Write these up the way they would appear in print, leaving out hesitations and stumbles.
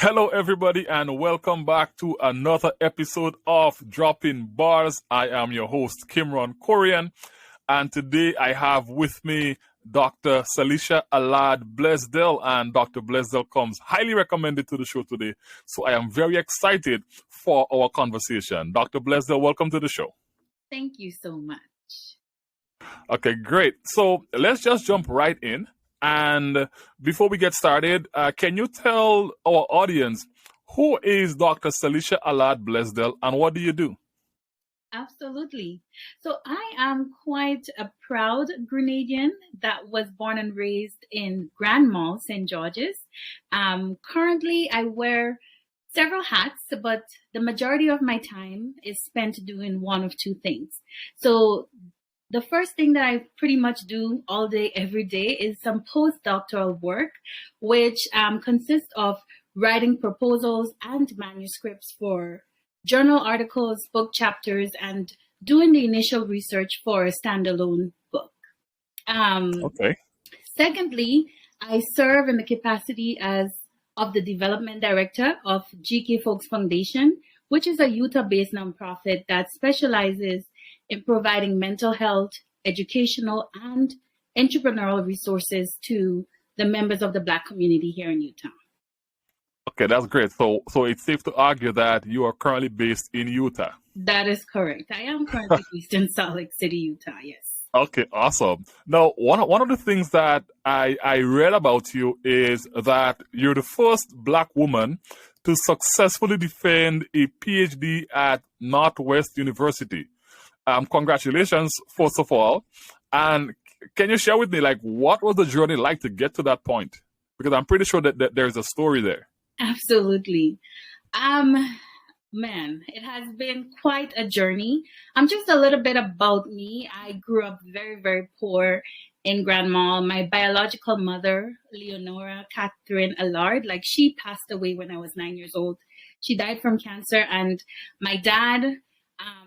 Hello, everybody, and welcome back to another episode of Dropping Bars. I am your host, Kimron Corion, and today I have with me Dr. Salisha Allard-Blaisdell, and Dr. Blaisdell comes highly recommended to the show today, so I am very excited for our conversation. Dr. Blaisdell, welcome to the show. Thank you so much. Okay, great. So let's just jump right in. And before we get started, can you tell our audience who is Dr. Salisha Allard-Blaisdell and what do you do? Absolutely. So I am quite a proud Grenadian that was born and raised in Grand Mall, St. George's. Currently, I wear several hats, but the majority of my time is spent doing one of two things. So the first thing that I pretty much do all day, every day is some postdoctoral work, which consists of writing proposals and manuscripts for journal articles, book chapters, and doing the initial research for a standalone book. Okay. Secondly, I serve in the capacity of the development director of GK Folks Foundation, which is a Utah-based nonprofit that specializes in providing mental health, educational, and entrepreneurial resources to the members of the Black community here in Utah. Okay, that's great. So it's safe to argue that you are currently based in Utah. That is correct. I am currently based in Salt Lake City, Utah, yes. Okay, awesome. Now, one of the things that I read about you is that you're the first Black woman to successfully defend a Ph.D. at Northwest University. Congratulations, first of all. And can you share with me, what was the journey like to get to that point? Because I'm pretty sure that there's a story there. Absolutely. Man, it has been quite a journey. Just a little bit about me. I grew up very, very poor in Grand Mall. My biological mother, Leonora Catherine Allard, she passed away when I was 9 years old. She died from cancer, and my dad,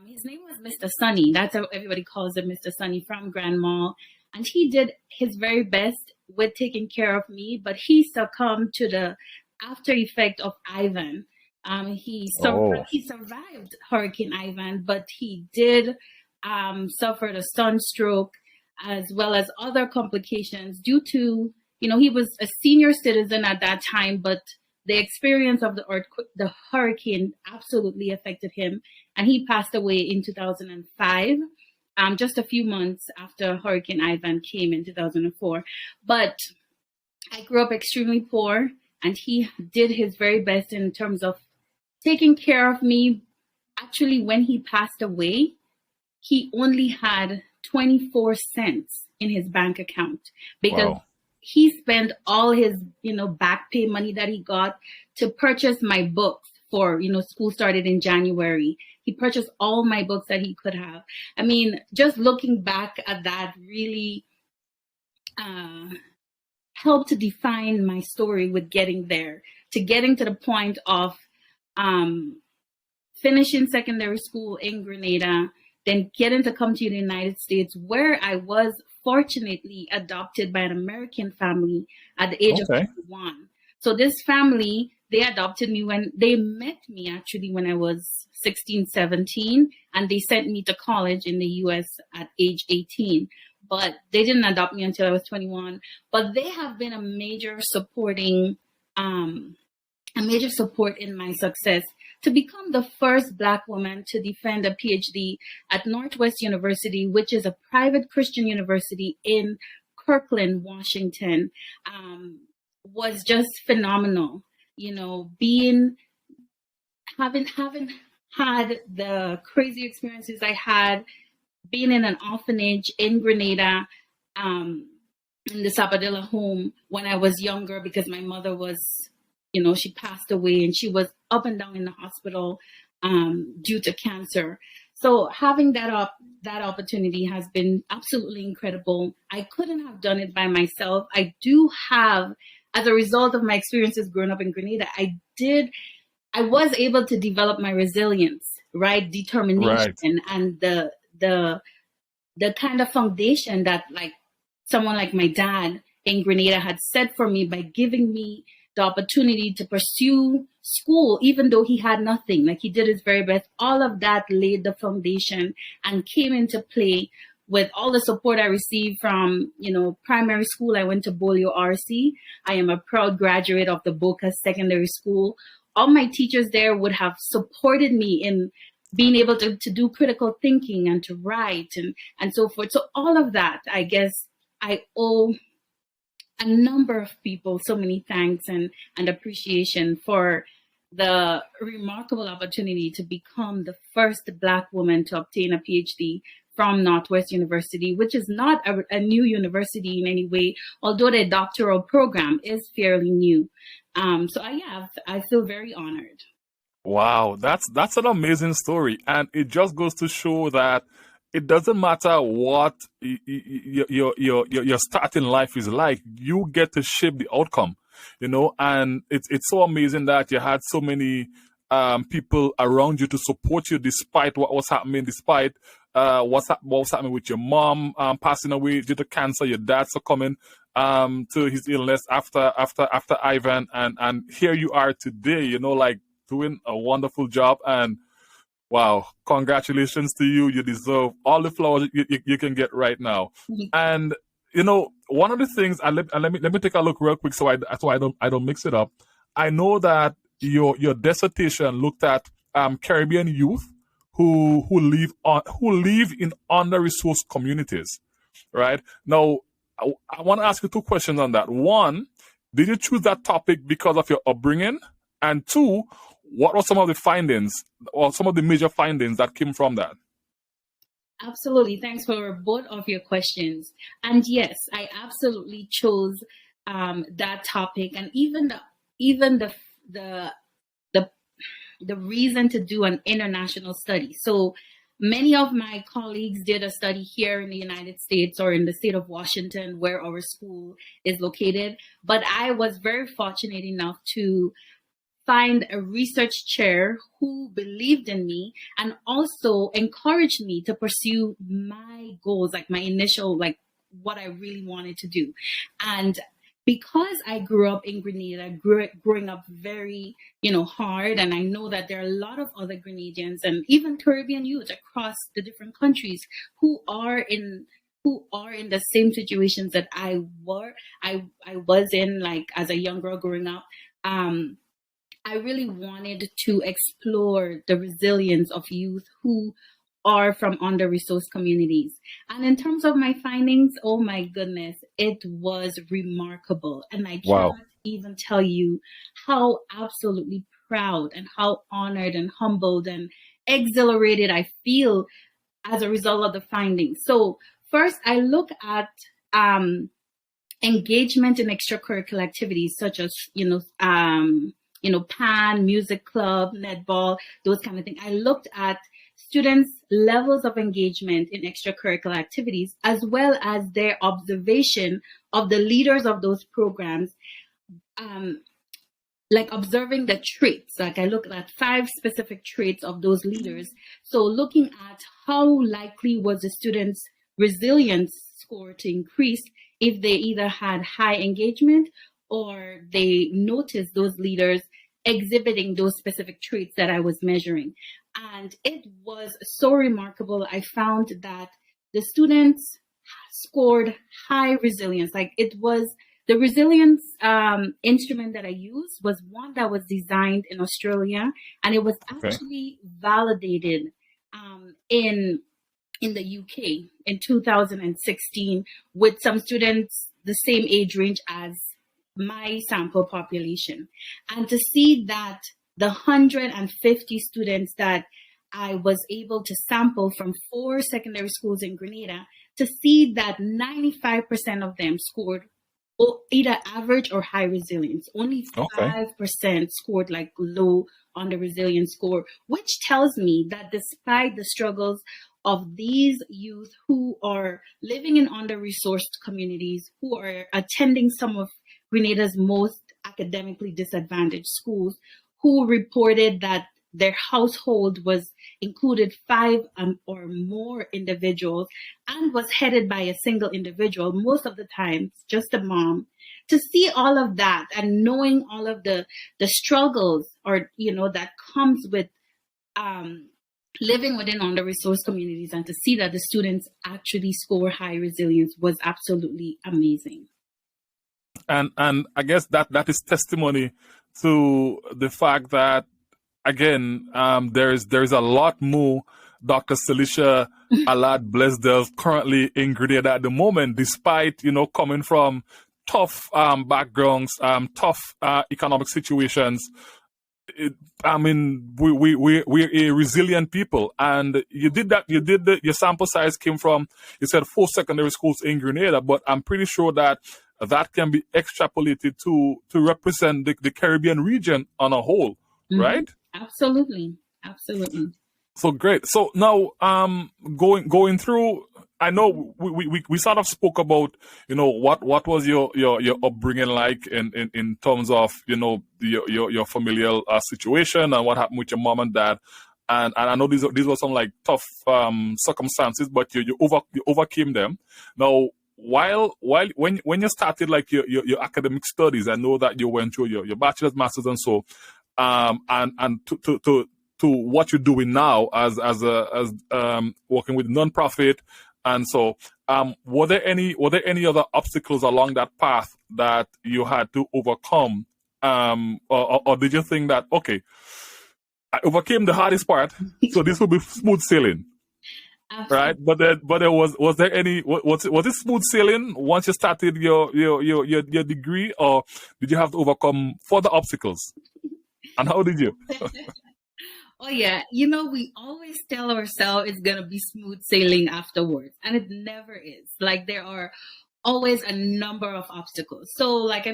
his name was Mr. Sunny. That's how everybody calls him, Mr. Sunny, from Grand Mall. And he did his very best with taking care of me, but he succumbed to the after effect of Ivan. He survived Hurricane Ivan, but he did suffer a sunstroke as well as other complications due to, he was a senior citizen at that time, but the experience of the earthquake, the hurricane absolutely affected him, and he passed away in 2005, just a few months after Hurricane Ivan came in 2004. But I grew up extremely poor, and he did his very best in terms of taking care of me. Actually, when he passed away, he only had 24 cents in his bank account because he spent all his, back pay money that he got to purchase my books for, school started in January. He purchased all my books that he could have. I mean, just looking back at that really helped to define my story with getting there, to getting to the point of finishing secondary school in Grenada, then getting to come to the United States, where I was fortunately adopted by an American family at the age of 21. So this family, they adopted me when they met me actually when I was 16, 17, and they sent me to college in the US at age 18. But they didn't adopt me until I was 21. But they have been a major support in my success to become the first Black woman to defend a PhD at Northwest University, which is a private Christian university in Kirkland, Washington, was just phenomenal. Having had the crazy experiences I had, being in an orphanage in Grenada, in the Sabadilla home when I was younger, because my mother was, she passed away and she was up and down in the hospital due to cancer. So having that opportunity has been absolutely incredible. I couldn't have done it by myself. I do have, as a result of my experiences growing up in Grenada, I was able to develop my resilience, right? Determination, and the kind of foundation that someone like my dad in Grenada had set for me by giving me the opportunity to pursue school, even though he had nothing. Like, he did his very best. All of that laid the foundation and came into play with all the support I received from, primary school. I went to Bolio RC. I am a proud graduate of the Boca Secondary School. All my teachers there would have supported me in being able to do critical thinking and to write and so forth. So all of that, I guess I owe a number of people so many thanks and appreciation for the remarkable opportunity to become the first Black woman to obtain a PhD from Northwest University, which is not a new university in any way, although the doctoral program is fairly new. I feel very honored. Wow, that's an amazing story, and it just goes to show that it doesn't matter what your start in life is like. You get to shape the outcome, and it's so amazing that you had so many people around you to support you despite what was happening, despite what was happening with your mom passing away due to cancer, your dad succumbing to his illness after Ivan, and here you are today, like doing a wonderful job. And wow, congratulations to you. You deserve all the flowers you can get right now. Mm-hmm. And one of the things, and let me take a look real quick so I don't mix it up. I know that your dissertation looked at Caribbean youth who live in under-resourced communities, right? Now, I want to ask you two questions on that. One, did you choose that topic because of your upbringing? And two, what were some of the findings or some of the major findings that came from that? Absolutely. Thanks for both of your questions. And yes, I absolutely chose that topic, and even the reason to do an international study. So many of my colleagues did a study here in the United States or in the state of Washington, where our school is located. But I was very fortunate enough to find a research chair who believed in me and also encouraged me to pursue my goals, like my initial, like what I really wanted to do. And because I grew up in Grenada, growing up very, hard, and I know that there are a lot of other Grenadians and even Caribbean youth across the different countries who are in the same situations that I was in, like as a young girl growing up. I really wanted to explore the resilience of youth who are from under-resourced communities. And in terms of my findings, oh my goodness, it was remarkable. And I cannot even tell you how absolutely proud and how honored and humbled and exhilarated I feel as a result of the findings. So first, I look at engagement in extracurricular activities such as, PAN, music club, netball, those kind of things. I looked at students' levels of engagement in extracurricular activities, as well as their observation of the leaders of those programs, like observing the traits. Like I looked at 5 specific traits of those leaders. So looking at how likely was the students' resilience score to increase if they either had high engagement or they noticed those leaders exhibiting those specific traits that I was measuring. And it was so remarkable. I found that the students scored high resilience. Like it was the resilience instrument that I used was one that was designed in Australia, and it was actually validated in the UK in 2016 with some students the same age range as my sample population. And to see that the 150 students that I was able to sample from 4 secondary schools in Grenada, to see that 95% of them scored either average or high resilience. Only 5% scored like low on the resilience score, which tells me that despite the struggles of these youth who are living in under-resourced communities, who are attending some of Grenada's most academically disadvantaged schools, who reported that their household was included 5 or more individuals and was headed by a single individual, most of the time just a mom. To see all of that and knowing all of the struggles or that comes with living within under-resourced communities, and to see that the students actually score high resilience was absolutely amazing. And I guess that is testimony to the fact that, again, there is a lot more Dr. Salisha Allard-Blaisdell currently in Grenada at the moment, despite coming from tough backgrounds, tough economic situations. We're a resilient people, and you did that. Your sample size came from, you said 4 secondary schools in Grenada, but I'm pretty sure that can be extrapolated to represent the Caribbean region on a whole, right? Absolutely. So great. So now, going through, I know we sort of spoke about, what was your upbringing like in terms of, your familial situation and what happened with your mom and dad. And I know these were some like tough circumstances, but you overcame them. Now, when you started like your academic studies, I know that you went through your bachelor's, master's, and so, and to what you're doing now as working with nonprofit. And so, were there any other obstacles along that path that you had to overcome? Or did you think that, okay, I overcame the hardest part, so this will be smooth sailing? Absolutely. Right? But there was there any, was it smooth sailing once you started your degree, or did you have to overcome further obstacles? And how did you? Oh yeah, we always tell ourselves it's gonna be smooth sailing afterwards, and it never is. Like, there are always a number of obstacles. So, like,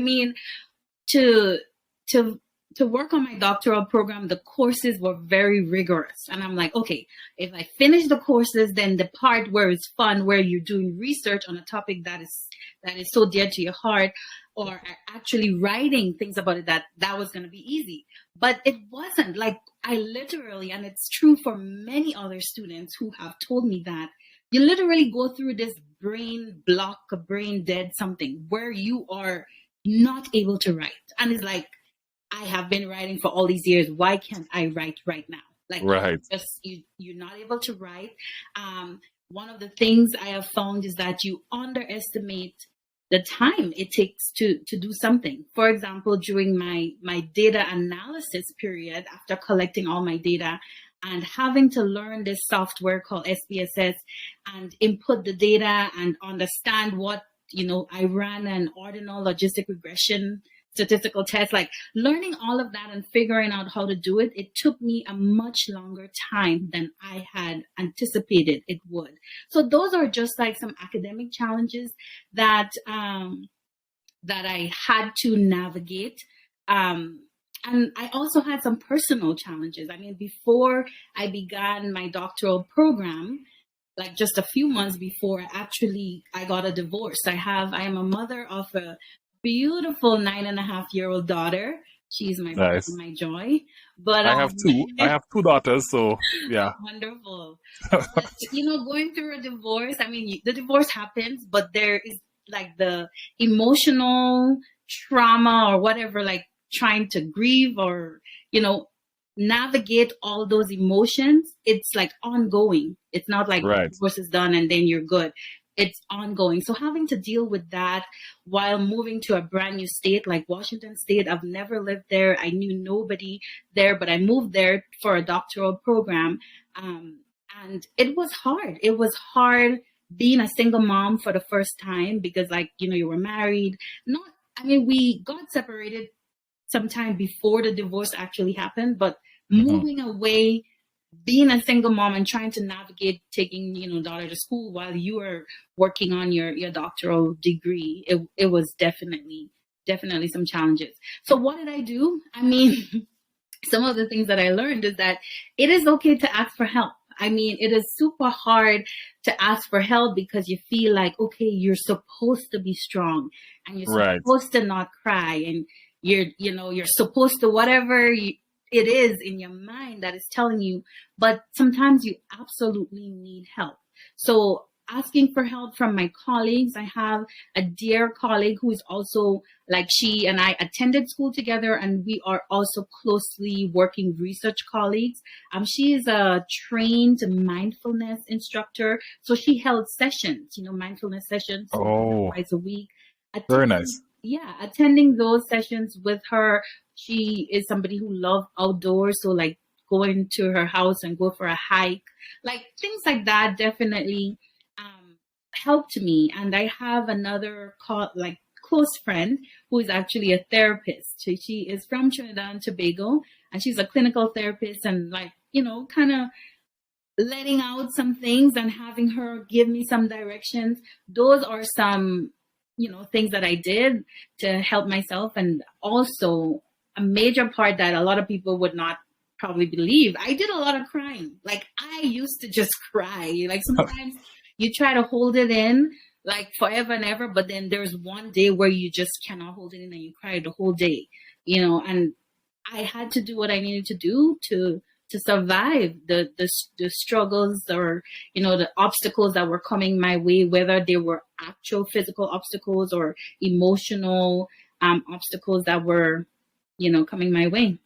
to work on my doctoral program, the courses were very rigorous, and I'm like, okay, if I finish the courses, then the part where it's fun, where you're doing research on a topic that is so dear to your heart, or actually writing things about it, that was going to be easy. But it wasn't. Like, I literally, and it's true for many other students who have told me that, you literally go through this brain block, a brain dead something, where you are not able to write. And it's like, I have been writing for all these years. Why can't I write right now? Like, right. You're not able to write. One of the things I have found is that you underestimate the time it takes to do something. For example, during my data analysis period, after collecting all my data and having to learn this software called SPSS and input the data and understand what, I ran an ordinal logistic regression statistical test, like learning all of that and figuring out how to do it, it took me a much longer time than I had anticipated it would. So those are just like some academic challenges that I had to navigate. And I also had some personal challenges. Before I began my doctoral program, like just a few months before, I got a divorce. I am a mother of a beautiful 9.5-year-old daughter. She's my nice. My joy. But I have two daughters, so yeah. Wonderful. But, going through a divorce, the divorce happens, but there is like the emotional trauma or whatever, like trying to grieve or, navigate all those emotions. It's like ongoing. It's not like right. The divorce is done and then you're good. It's ongoing. So having to deal with that while moving to a brand new state like Washington State, I've never lived there. I knew nobody there, but I moved there for a doctoral program. And it was hard. It was hard being a single mom for the first time because, you were married. We got separated sometime before the divorce actually happened, but moving away, being a single mom and trying to navigate taking, daughter to school while you were working on your doctoral degree, it was definitely some challenges. So what did I do? Some of the things that I learned is that it is okay to ask for help. It is super hard to ask for help because you feel like, okay, you're supposed to be strong and you're supposed to not cry and you're supposed to whatever it is in your mind that is telling you, but sometimes you absolutely need help. So asking for help from my colleagues. I have a dear colleague who is also, like, she and I attended school together, and we are also closely working research colleagues. She is a trained mindfulness instructor. So she held sessions, mindfulness sessions Oh, twice a week. very Attending, nice. yeah, attending those sessions with her. She is somebody who loves outdoors. So like going to her house and go for a hike, like things like that definitely helped me. And I have another close friend who is actually a therapist. She is from Trinidad and Tobago, and she's a clinical therapist, and like, kind of letting out some things and having her give me some directions. Those are some, things that I did to help myself. And also a major part that a lot of people would not probably believe, I did a lot of crying. Like, I used to just cry. Like, sometimes you try to hold it in like forever and ever, but then there's one day where you just cannot hold it in and you cry the whole day, and I had to do what I needed to do to survive the struggles, or the obstacles that were coming my way, whether they were actual physical obstacles or emotional obstacles that were coming my way.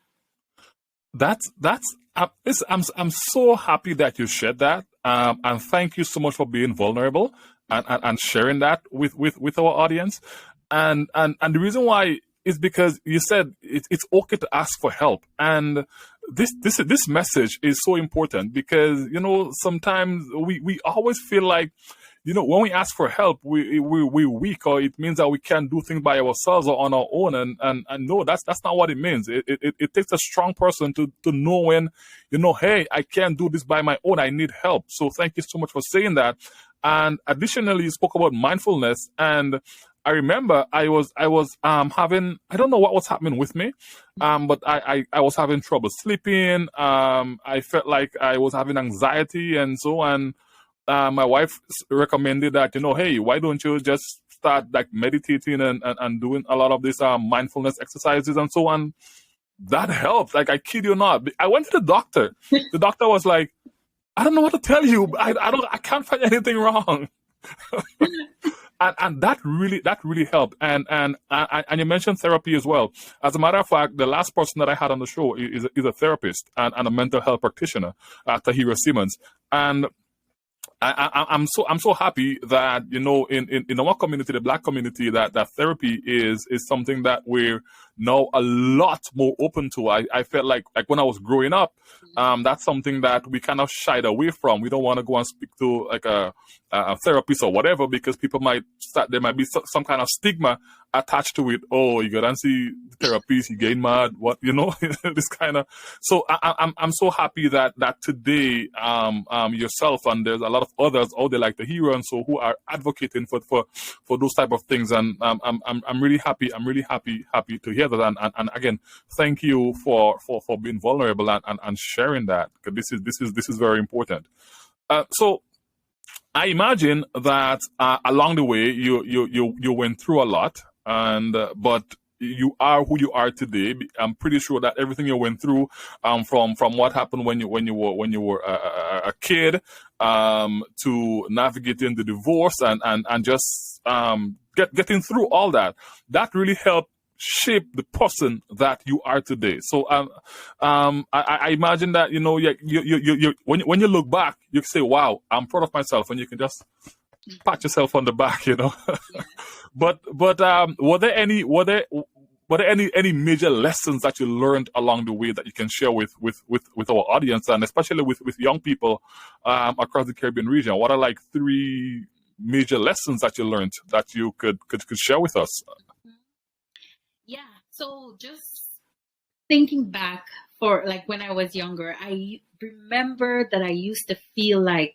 I'm so happy that you shared that, and thank you so much for being vulnerable and sharing that with our audience, and the reason why is because you said it's okay to ask for help, and this message is so important because sometimes we always feel like when we ask for help, we're weak, or it means that we can't do things by ourselves or on our own. And no, that's not what it means. It takes a strong person to know when, hey, I can't do this by my own. I need help. So thank you so much for saying that. And additionally, you spoke about mindfulness, and I remember I was having, I don't know what was happening with me, but I was having trouble sleeping. I felt like I was having anxiety and so on. My wife recommended that, hey, why don't you just start like meditating and doing a lot of these mindfulness exercises and so on. That helped. Like, I kid you not. I went to the doctor. The doctor was like, I don't know what to tell you. I can't find anything wrong. And that really helped. And you mentioned therapy as well. As a matter of fact, the last person that I had on the show is a therapist and a mental health practitioner, Tahira Simmons. And I'm so happy that in our community, the Black community, that therapy is something that we're now a lot more open to. I felt like when I was growing up, that's something that we kind of shied away from. We don't want to go and speak to like a therapist or whatever, because people there might be some kind of stigma attached to it. Oh, you go and see the therapist, you get mad, what this kind of. So I'm so happy that today yourself and there's a lot of others out there like the hero and so who are advocating for those type of things, and I'm really happy. I'm really happy to hear that, and again, thank you for being vulnerable and sharing that, because this is very important. So I imagine that along the way you went through a lot, and but you are who you are today. I'm pretty sure that everything you went through, from what happened when you were a kid, to navigating the divorce and just getting through all that really helped shape the person that you are today. So I imagine that you when you look back, you can say, "Wow, I'm proud of myself," and you can just pat yourself on the back, Yeah. But were there any major lessons that you learned along the way that you can share with our audience, and especially with young people across the Caribbean region? What are like 3 major lessons that you learned that you could share with us? Yeah. So just thinking back, for like when I was younger, I remember that I used to feel like,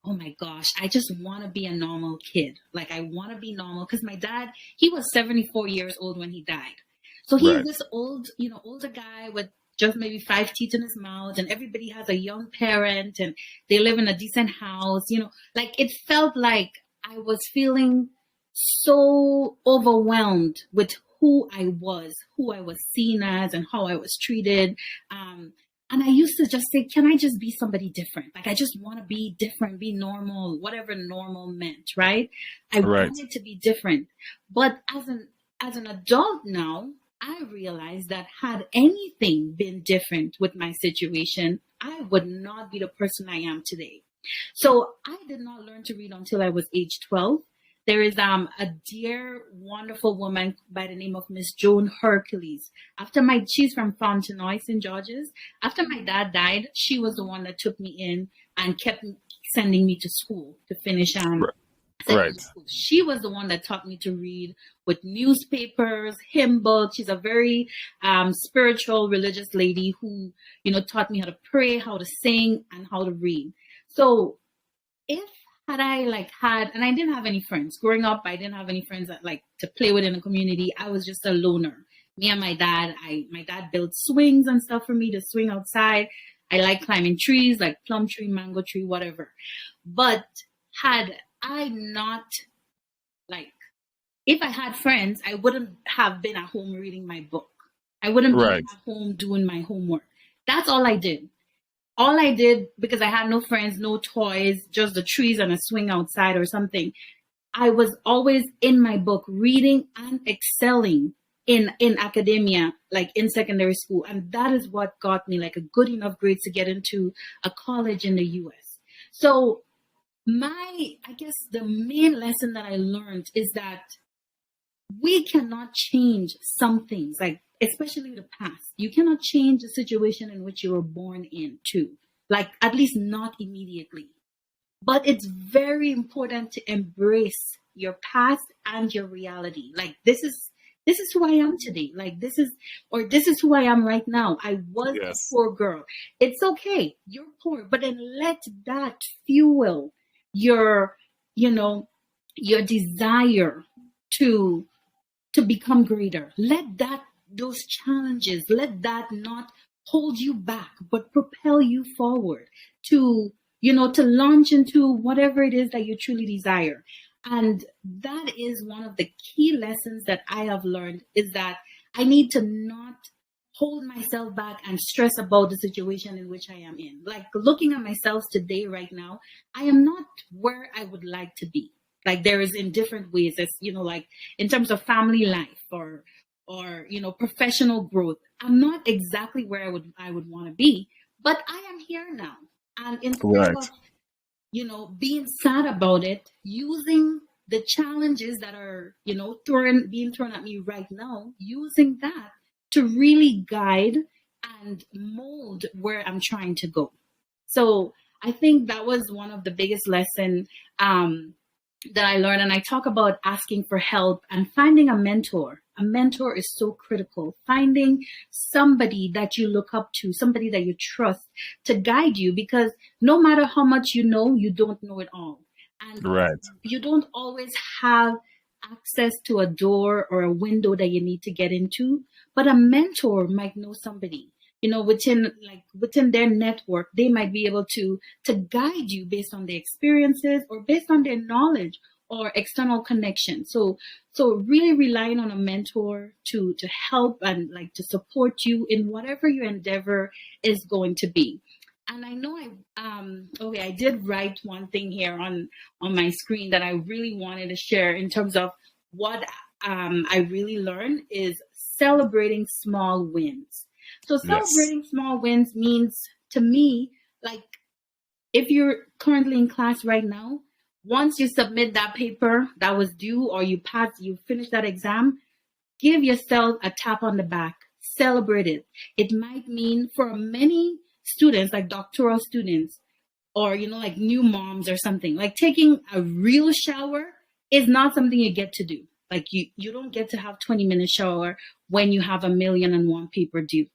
oh my gosh, I just want to be a normal kid. Like, I want to be normal, because my dad, he was 74 years old when he died. So he's Right. this older guy with just maybe 5 teeth in his mouth, and everybody has a young parent, and they live in a decent house. Like, it felt like I was feeling so overwhelmed with who I was seen as, and how I was treated. And I used to just say, can I just be somebody different? Like, I just want to be different, be normal, whatever normal meant, right? I Right. wanted to be different. But as an adult now, I realized that had anything been different with my situation, I would not be the person I am today. So I did not learn to read until I was age 12. There is a dear, wonderful woman by the name of Miss Joan Hercules. She's from Fontenoy, St. George's. After my dad died, she was the one that took me in and kept sending me to school to finish Right. school. She was the one that taught me to read with newspapers, hymn books. She's a very spiritual, religious lady who, taught me how to pray, how to sing, and how to read. So had I and I didn't have any friends growing up. I didn't have any friends that to play with in the community. I was just a loner. Me and my dad, my dad built swings and stuff for me to swing outside. I like climbing trees, like plum tree, mango tree, whatever. But had I not, if I had friends, I wouldn't have been at home reading my book. I wouldn't be at home doing my homework. That's all I did. All I did, because I had no friends, no toys, just the trees and a swing outside or something, I was always in my book, reading and excelling in academia, in secondary school. And that is what got me a good enough grades to get into a college in the US. So I guess the main lesson that I learned is that we cannot change some things, especially the past. You cannot change the situation in which you were born into, at least not immediately. But it's very important to embrace your past and your reality. This is who I am today. This is who I am right now. I was a poor girl. It's okay. You're poor, but then let that fuel your desire to become greater. Let those challenges, let that not hold you back, but propel you forward to launch into whatever it is that you truly desire. And that is one of the key lessons that I have learned, is that I need to not hold myself back and stress about the situation in which I am in. Looking at myself today, right now, I am not where I would like to be. There is in different ways, as in terms of family life or professional growth. I'm not exactly where I would want to be, but I am here now. And instead of being sad about it, using the challenges that are being thrown at me right now, using that to really guide and mold where I'm trying to go. So I think that was one of the biggest lessons that I learned. And I talk about asking for help and finding a mentor. A mentor is so critical. Finding somebody that you look up to, somebody that you trust to guide you, because no matter how much you know, you don't know it all. And you don't always have access to a door or a window that you need to get into, but a mentor might know somebody. Within their network, they might be able to guide you based on their experiences or based on their knowledge or external connection. So really relying on a mentor to help and to support you in whatever your endeavor is going to be. And I know I did write one thing here on my screen that I really wanted to share in terms of what I really learned is celebrating small wins. So celebrating small wins means, to me, if you're currently in class right now, once you submit that paper that was due, or you finish that exam, give yourself a tap on the back, celebrate it. It might mean, for many students, doctoral students, or, new moms or something, taking a real shower is not something you get to do. You don't get to have 20-minute shower when you have 1,000,001 paper due.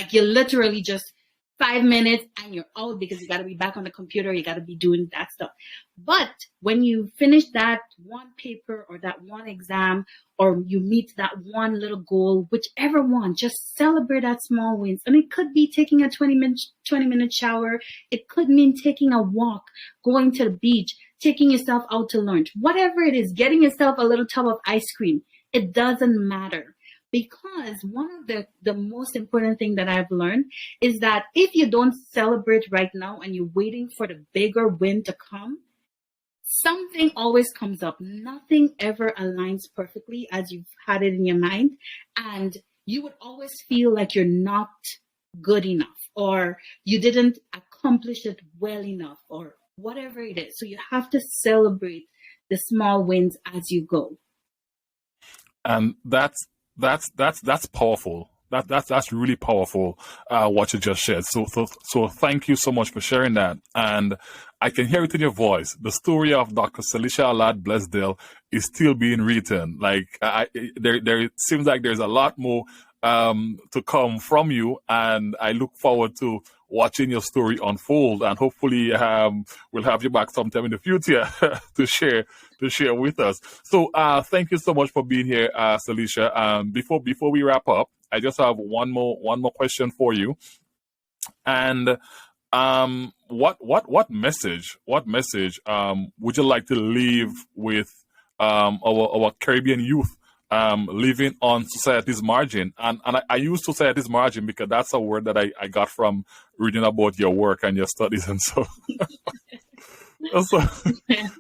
You literally just 5 minutes and you're out, because you got to be back on the computer. You got to be doing that stuff. But when you finish that one paper or that one exam, or you meet that one little goal, whichever one, just celebrate that small wins. And it could be taking a 20-minute shower. It could mean taking a walk, going to the beach, taking yourself out to lunch, whatever it is, getting yourself a little tub of ice cream. It doesn't matter. Because one of the most important thing that I've learned is that if you don't celebrate right now and you're waiting for the bigger win to come, something always comes up. Nothing ever aligns perfectly as you've had it in your mind. And you would always feel like you're not good enough, or you didn't accomplish it well enough, or whatever it is. So you have to celebrate the small wins as you go. And that's powerful. That's really powerful. What you just shared. So thank you so much for sharing that. And I can hear it in your voice. The story of Dr. Salisha Allard-Blaisdell is still being written. Like there seems like there's a lot more to come from you, and I look forward to watching your story unfold. And hopefully, we'll have you back sometime in the future to share with us. So, thank you so much for being here, Salisha. Before we wrap up, I just have one more question for you. And what message would you like to leave with our Caribbean youth living on society's margin? And I use society's margin because that's a word that I got from reading about your work and your studies, and so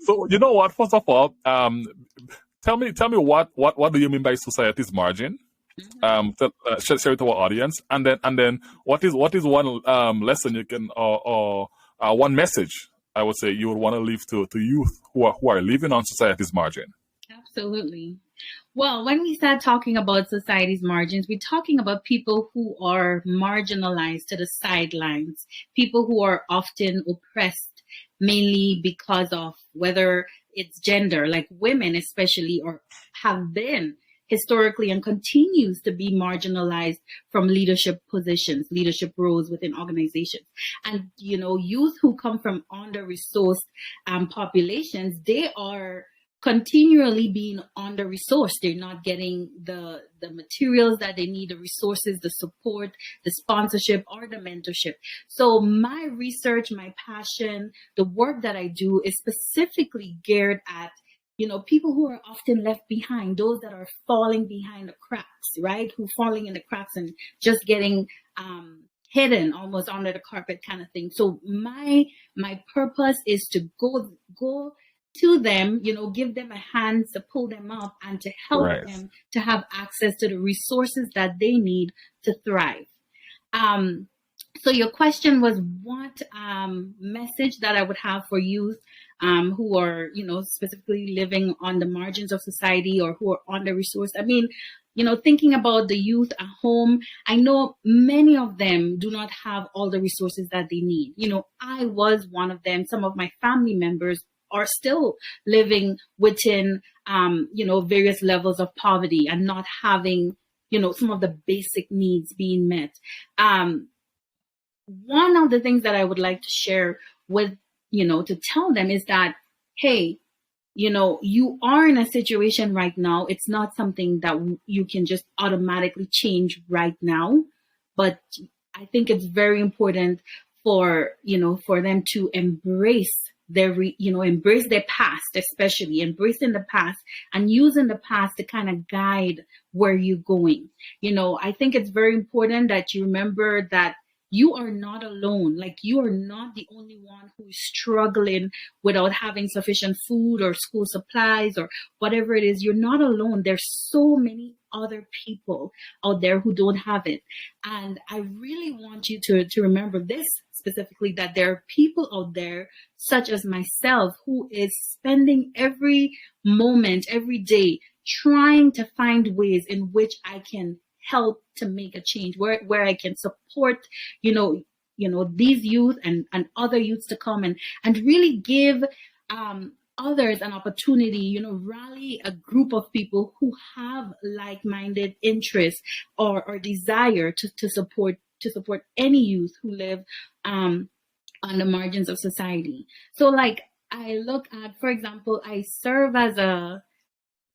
so you know what? First of all, tell me what do you mean by society's margin? Share it to our audience, and then what is one lesson you can or one message I would say you would want to leave to youth who are living on society's margin? Absolutely. Well, when we start talking about society's margins, we're talking about people who are marginalized to the sidelines, people who are often oppressed, mainly because of whether it's gender, like women especially, or have been historically and continues to be marginalized from leadership positions, leadership roles within organizations. And, youth who come from under-resourced populations, they are continually being under-resourced. They're not getting the materials that they need, the resources, the support, the sponsorship, or the mentorship. So my research, my passion, the work that I do is specifically geared at people who are often left behind, those that are falling behind the cracks, right? Who falling in the cracks and just getting hidden almost under the carpet kind of thing. So my purpose is to go to them, give them a hand to pull them up and to help them to have access to the resources that they need to thrive. So your question was what message that I would have for youth who are, specifically living on the margins of society or who are under-resourced. I mean, thinking about the youth at home, I know many of them do not have all the resources that they need. I was one of them. Some of my family members are still living within, various levels of poverty and not having, some of the basic needs being met. One of the things that I would like to share with, to tell them is that, hey, you are in a situation right now. It's not something that you can just automatically change right now. But I think it's very important for them to embrace embrace their past, especially embracing the past and using the past to kind of guide where you're going. I think it's very important that you remember that you are not alone. Like, you are not the only one who is struggling without having sufficient food or school supplies or whatever it is. You're not alone. There's so many other people out there who don't have it. And I really want you to remember this specifically, that there are people out there such as myself who is spending every moment, every day, trying to find ways in which I can help to make a change, where I can support, these youth and other youths to come and really give others an opportunity, rally a group of people who have like-minded interests or desire to support any youth who live on the margins of society. So I look at, for example, I serve as a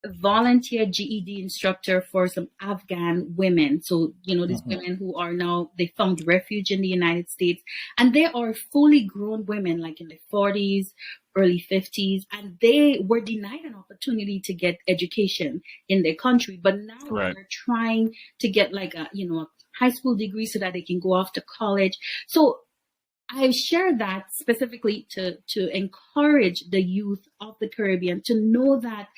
volunteer GED instructor for some Afghan women. So, these women who are now, they found refuge in the United States, and they are fully grown women, like in their 40s, early 50s, and they were denied an opportunity to get education in their country. But now they're trying to get like a high school degree so that they can go off to college. So I share that specifically to encourage the youth of the Caribbean to know that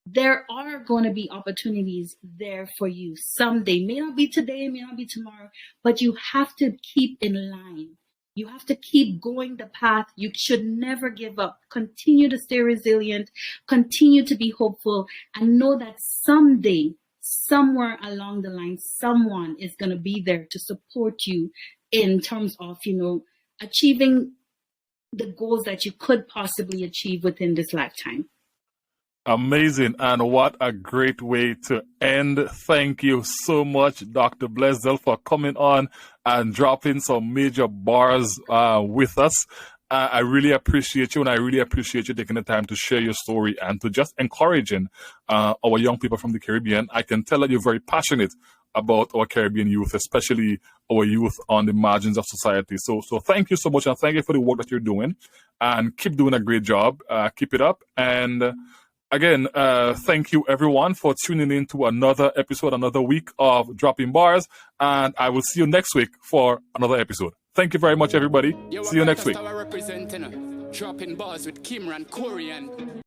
there are going to be opportunities there for you someday. May not be today, may not be tomorrow, but you have to keep in line. You have to keep going the path. You should never give up. Continue to stay resilient, continue to be hopeful, and know that someday, somewhere along the line, someone is going to be there to support you in terms of, achieving the goals that you could possibly achieve within this lifetime. Amazing. And what a great way to end. Thank you so much, Dr. Blaisdell, for coming on and dropping some major bars with us. I really appreciate you, and I really appreciate you taking the time to share your story and to just encouraging our young people from the Caribbean. I can tell that you're very passionate about our Caribbean youth, especially our youth on the margins of society. So thank you so much, and thank you for the work that you're doing, and keep doing a great job. Keep it up. And again, thank you everyone for tuning in to another episode, another week of Dropping Bars, and I will see you next week for another episode. Thank you very much, everybody. See you next week. Dropping Bars with Kimron Corion.